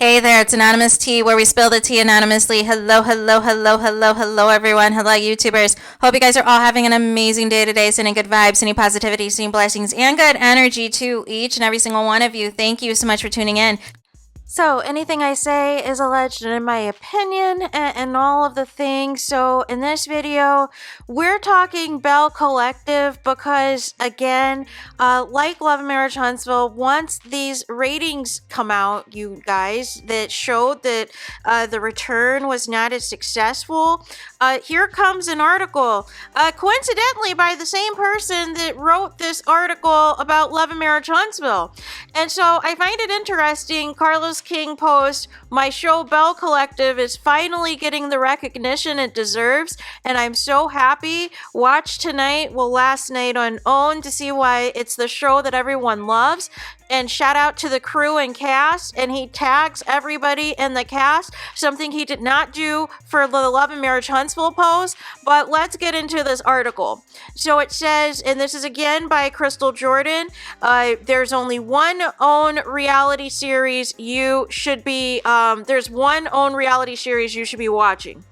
Hey there, it's Anonymous Tea, where we spill the tea anonymously. Hello, hello, hello, hello, hello, everyone. Hello, YouTubers. Hope you guys are all having an amazing day today, sending good vibes, sending positivity, sending blessings, and good energy to each and every single one of you. Thank you so much for tuning in. So anything I say is alleged in my opinion and all of the things. So in this video, we're talking BELLE Collective because, again, like Love and Marriage Huntsville, once these ratings come out, you guys, that showed that the return was not as successful, here comes an article, coincidentally by the same person that wrote this article about Love and Marriage Huntsville. And so I find it interesting. Carlos King post, "My show BELLE Collective is finally getting the recognition it deserves, and I'm so happy. Watch tonight, well, last night on OWN to see why it's the show that everyone loves. And shout out to the crew and cast," and he tags everybody in the cast, something he did not do for the Love and Marriage Huntsville post. But let's get into this article. So it says, and this is again by Crystal Jordan, there's only one OWN reality series you should be, there's one OWN reality series you should be watching.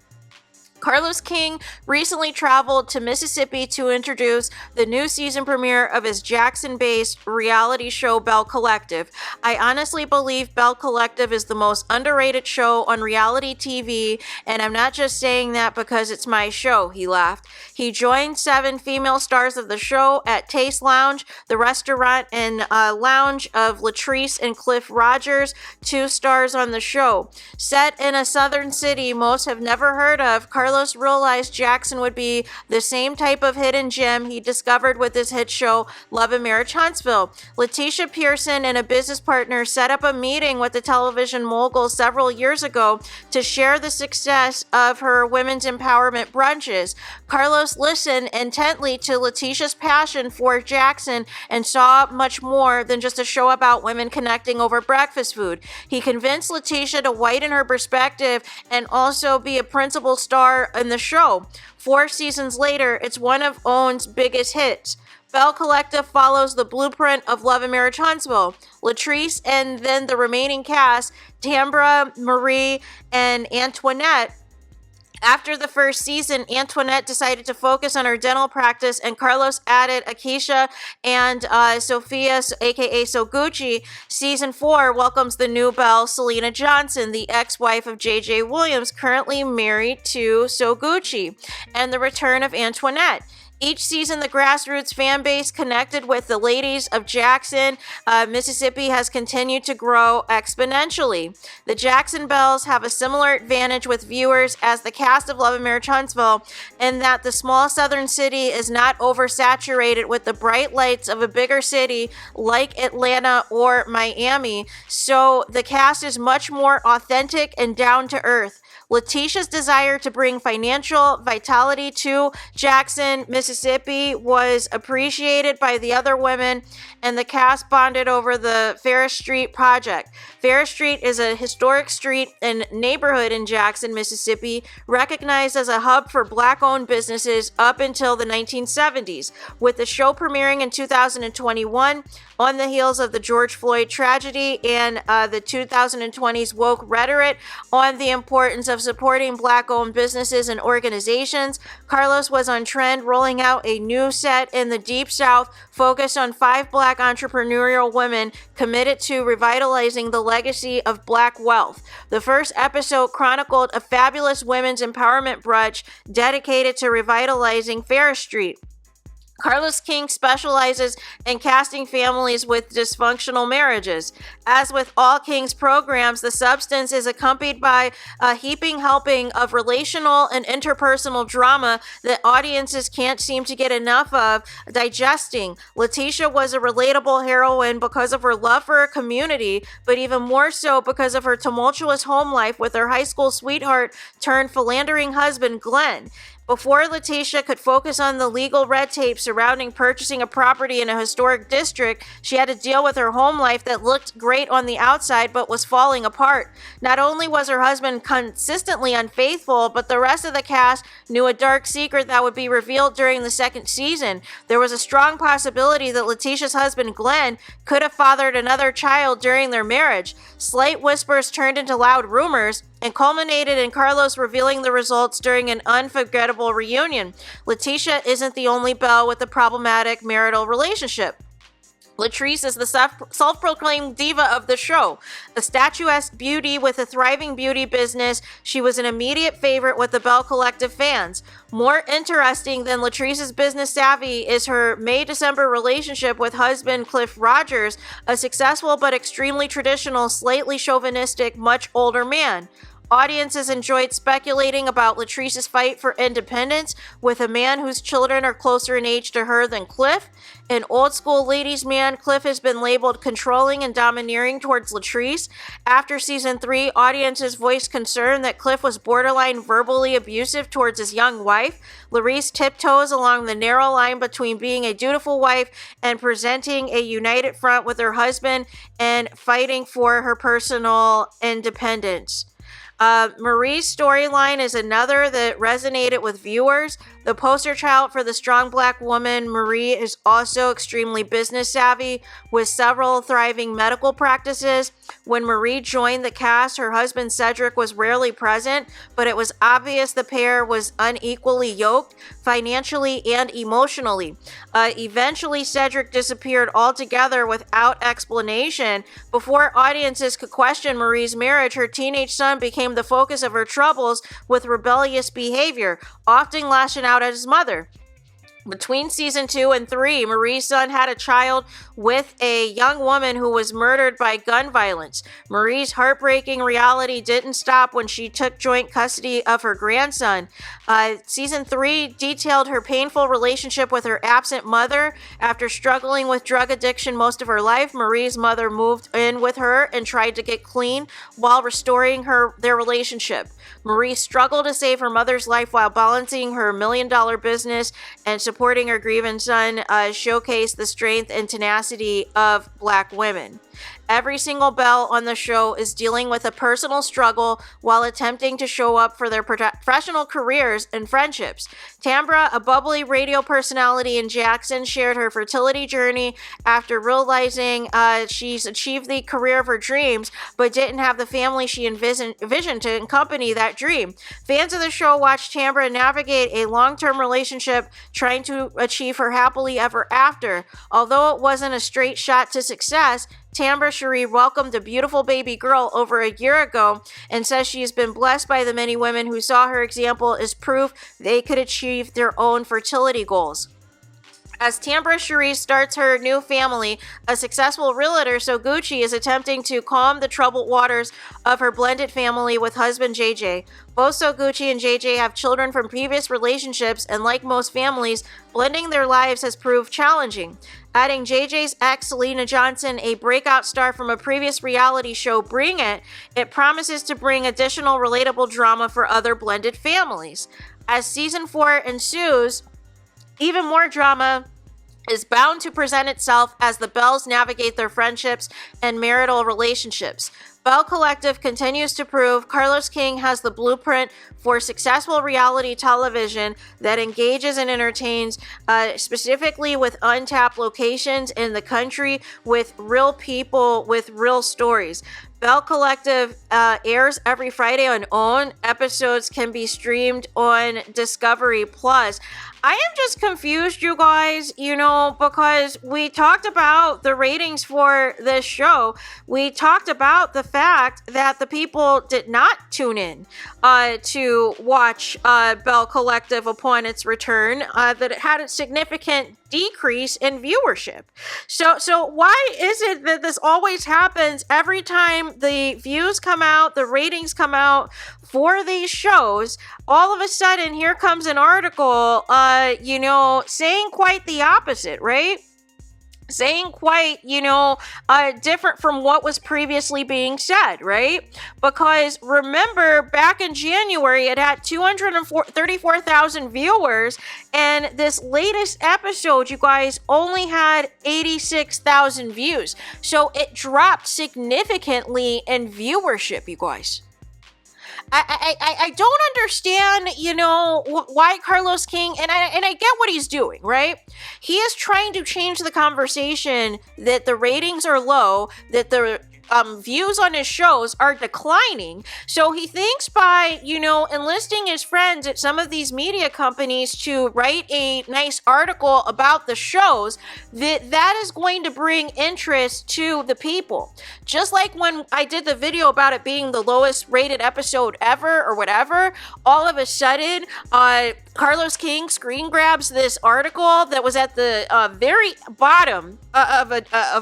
Carlos King recently traveled to Mississippi to introduce the new season premiere of his Jackson-based reality show BELLE Collective. "I honestly believe BELLE Collective is the most underrated show on reality TV, and I'm not just saying that because it's my show," he laughed. He joined 7 female stars of the show at Taste Lounge, the restaurant and lounge of Latrice and Cliff Rogers, 2 stars on the show. Set in a southern city most have never heard of, Carlos realized Jackson would be the same type of hidden gem he discovered with his hit show Love and Marriage Huntsville. Letitia Pearson and a business partner set up a meeting with the television mogul several years ago to share the success of her women's empowerment brunches. Carlos listened intently to Letitia's passion for Jackson and saw much more than just a show about women connecting over breakfast food. He convinced Letitia to widen her perspective and also be a principal star in the show. 4 seasons later, it's one of OWN's biggest hits. BELLE Collective follows the blueprint of Love and Marriage Huntsville. Latrice and then the remaining cast, Tambra, Marie, and Antoinette. After the first season, Antoinette decided to focus on her dental practice, and Carlos added Akeisha and Sophia, aka Soguchi. Season 4 welcomes the new Belle, Selena Johnson, the ex-wife of J.J. Williams, currently married to Soguchi, and the return of Antoinette. Each season, the grassroots fan base connected with the ladies of Jackson, Mississippi has continued to grow exponentially. The Jackson Bells have a similar advantage with viewers as the cast of Love and Marriage Huntsville in that the small southern city is not oversaturated with the bright lights of a bigger city like Atlanta or Miami, so the cast is much more authentic and down to earth. Letitia's desire to bring financial vitality to Jackson, Mississippi was appreciated by the other women, and the cast bonded over the Ferris Street project. Ferris Street is a historic street and neighborhood in Jackson, Mississippi, recognized as a hub for Black-owned businesses up until the 1970s. With the show premiering in 2021, on the heels of the George Floyd tragedy and the 2020s woke rhetoric on the importance of supporting Black-owned businesses and organizations, Carlos was on trend, rolling out a new set in the Deep South focused on 5 Black entrepreneurial women committed to revitalizing the legacy of Black wealth. The first episode chronicled a fabulous women's empowerment brunch dedicated to revitalizing Ferris Street. Carlos King specializes in casting families with dysfunctional marriages. As with all King's programs, the substance is accompanied by a heaping helping of relational and interpersonal drama that audiences can't seem to get enough of digesting. Letitia was a relatable heroine because of her love for her community, but even more so because of her tumultuous home life with her high school sweetheart turned philandering husband, Glenn. Before Letitia could focus on the legal red tape surrounding purchasing a property in a historic district, she had to deal with her home life that looked great on the outside but was falling apart. Not only was her husband consistently unfaithful, but the rest of the cast knew a dark secret that would be revealed during the second season. There was a strong possibility that Letitia's husband, Glenn, could have fathered another child during their marriage. Slight whispers turned into loud rumors and culminated in Carlos revealing the results during an unforgettable reunion. Letitia isn't the only Belle with a problematic marital relationship. Latrice is the self-proclaimed diva of the show. A statuesque beauty with a thriving beauty business, she was an immediate favorite with the Belle Collective fans. More interesting than Latrice's business savvy is her May-December relationship with husband Cliff Rogers, a successful but extremely traditional, slightly chauvinistic, much older man. Audiences enjoyed speculating about Latrice's fight for independence with a man whose children are closer in age to her than Cliff. An old-school ladies' man, Cliff has been labeled controlling and domineering towards Latrice. After season 3, audiences voiced concern that Cliff was borderline verbally abusive towards his young wife. Latrice tiptoes along the narrow line between being a dutiful wife and presenting a united front with her husband and fighting for her personal independence. Marie's storyline is another that resonated with viewers. The poster child for the strong black woman, Marie is also extremely business savvy with several thriving medical practices. When Marie joined the cast, her husband Cedric was rarely present, but it was obvious the pair was unequally yoked financially and emotionally. Eventually, Cedric disappeared altogether without explanation. Before audiences could question Marie's marriage, her teenage son became the focus of her troubles with rebellious behavior, often lashing out at his mother. Between season 2 and 3, Marie's son had a child with a young woman who was murdered by gun violence. Marie's heartbreaking reality didn't stop when she took joint custody of her grandson. Season 3 detailed her painful relationship with her absent mother. After struggling with drug addiction most of her life, Marie's mother moved in with her and tried to get clean while restoring their relationship. Marie struggled to save her mother's life while balancing her $1 million business and supporting her grieving son, showcased the strength and tenacity of Black women. Every single Belle on the show is dealing with a personal struggle while attempting to show up for their professional careers and friendships. Tambra, a bubbly radio personality in Jackson, shared her fertility journey after realizing she's achieved the career of her dreams, but didn't have the family she envisioned to accompany that dream. Fans of the show watched Tambra navigate a long-term relationship, trying to achieve her happily ever after. Although it wasn't a straight shot to success, Tambra Cherie welcomed a beautiful baby girl over a year ago and says she has been blessed by the many women who saw her example as proof they could achieve their own fertility goals. As Tambra Cherie starts her new family, a successful realtor, Soguchi, is attempting to calm the troubled waters of her blended family with husband JJ. Both Soguchi and JJ have children from previous relationships, and like most families, blending their lives has proved challenging. Adding JJ's ex, Selena Johnson, a breakout star from a previous reality show, Bring It, it promises to bring additional relatable drama for other blended families. As season 4 ensues, even more drama is bound to present itself as the Belles navigate their friendships and marital relationships. Belle Collective continues to prove Carlos King has the blueprint for successful reality television that engages and entertains, specifically with untapped locations in the country, with real people, with real stories. Belle Collective airs every Friday on OWN. Episodes can be streamed on Discovery Plus. I am just confused, you guys, because we talked about the ratings for this show. We talked about the fact that the people did not tune in to watch Belle Collective upon its return, that it had a significant decrease in viewership. So why is it that this always happens every time the views come out, the ratings come out for these shows? All of a sudden, here comes an article, saying quite the opposite, right? saying quite, different from what was previously being said, right? Because remember, back in January, it had 234,000 viewers, and this latest episode, you guys, only had 86,000 views. So it dropped significantly in viewership, you guys. I don't understand, why Carlos King, and I get what he's doing, right? He is trying to change the conversation that the ratings are low, that the views on his shows are declining. So he thinks by, enlisting his friends at some of these media companies to write a nice article about the shows, that is going to bring interest to the people. Just like when I did the video about it being the lowest rated episode ever or whatever, all of a sudden, Carlos King screen grabs this article that was at the very bottom of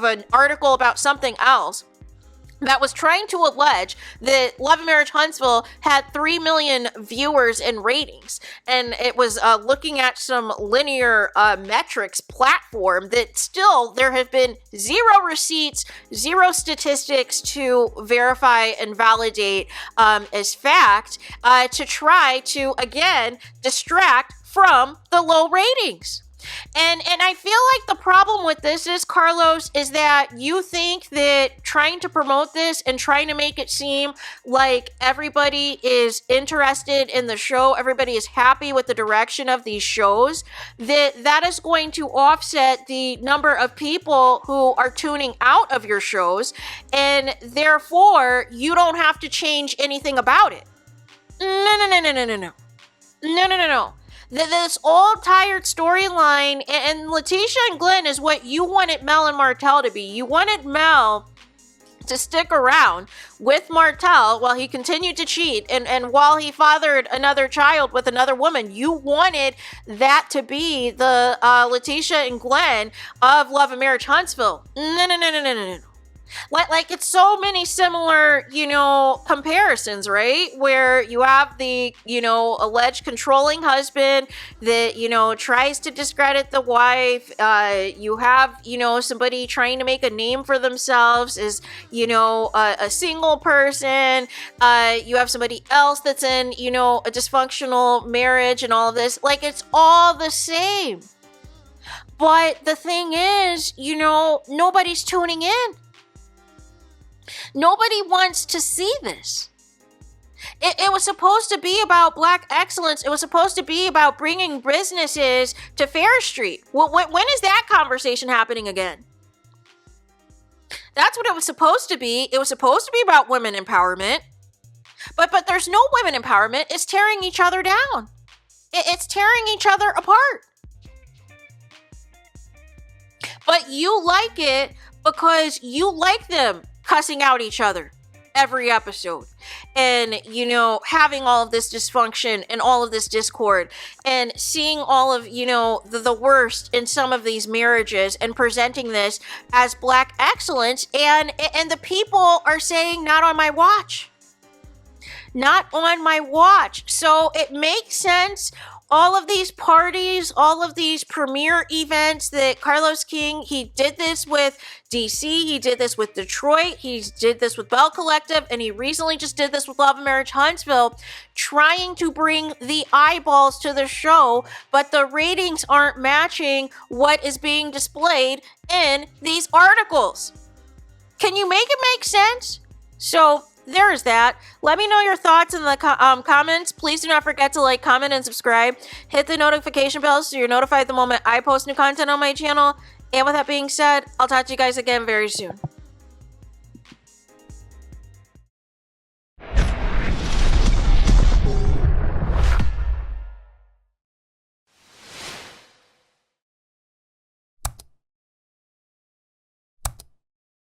an article about something else, that was trying to allege that Love and Marriage Huntsville had 3 million viewers and ratings. And it was looking at some linear metrics platform that still there have been 0 receipts, 0 statistics to verify and validate as fact, to try to, again, distract from the low ratings. And I feel like the problem with this is, Carlos, is that you think that trying to promote this and trying to make it seem like everybody is interested in the show, everybody is happy with the direction of these shows, that is going to offset the number of people who are tuning out of your shows, and therefore you don't have to change anything about it. No. This old tired storyline, and Letitia and Glenn is what you wanted Mel and Martell to be. You wanted Mel to stick around with Martell while he continued to cheat and while he fathered another child with another woman. You wanted that to be the Letitia and Glenn of Love and Marriage Huntsville. No. Like it's so many similar, comparisons, right? Where you have the, alleged controlling husband that, tries to discredit the wife. You have, somebody trying to make a name for themselves as, a single person. You have somebody else that's in, a dysfunctional marriage and all of this. Like, it's all the same. But the thing is, nobody's tuning in. Nobody wants to see this. It was supposed to be about Black excellence. It was supposed to be about bringing businesses to Fair Street. When is that conversation happening again? That's what it was supposed to be. It was supposed to be about women empowerment. But there's no women empowerment. It's tearing each other down. It's tearing each other apart. But you like it because you like them cussing out each other every episode and, having all of this dysfunction and all of this discord and seeing all of, the worst in some of these marriages and presenting this as Black excellence. And the people are saying, not on my watch. Not on my watch. So it makes sense. All of these parties, all of these premiere events that Carlos King, he did this with DC, he did this with Detroit, he did this with Belle Collective, and he recently just did this with Love and Marriage Huntsville, trying to bring the eyeballs to the show, but the ratings aren't matching what is being displayed in these articles. Can you make it make sense? So there's that. Let me know your thoughts in the comments. Please do not forget to like, comment, and subscribe. Hit the notification bell so you're notified the moment I post new content on my channel. And with that being said, I'll talk to you guys again very soon.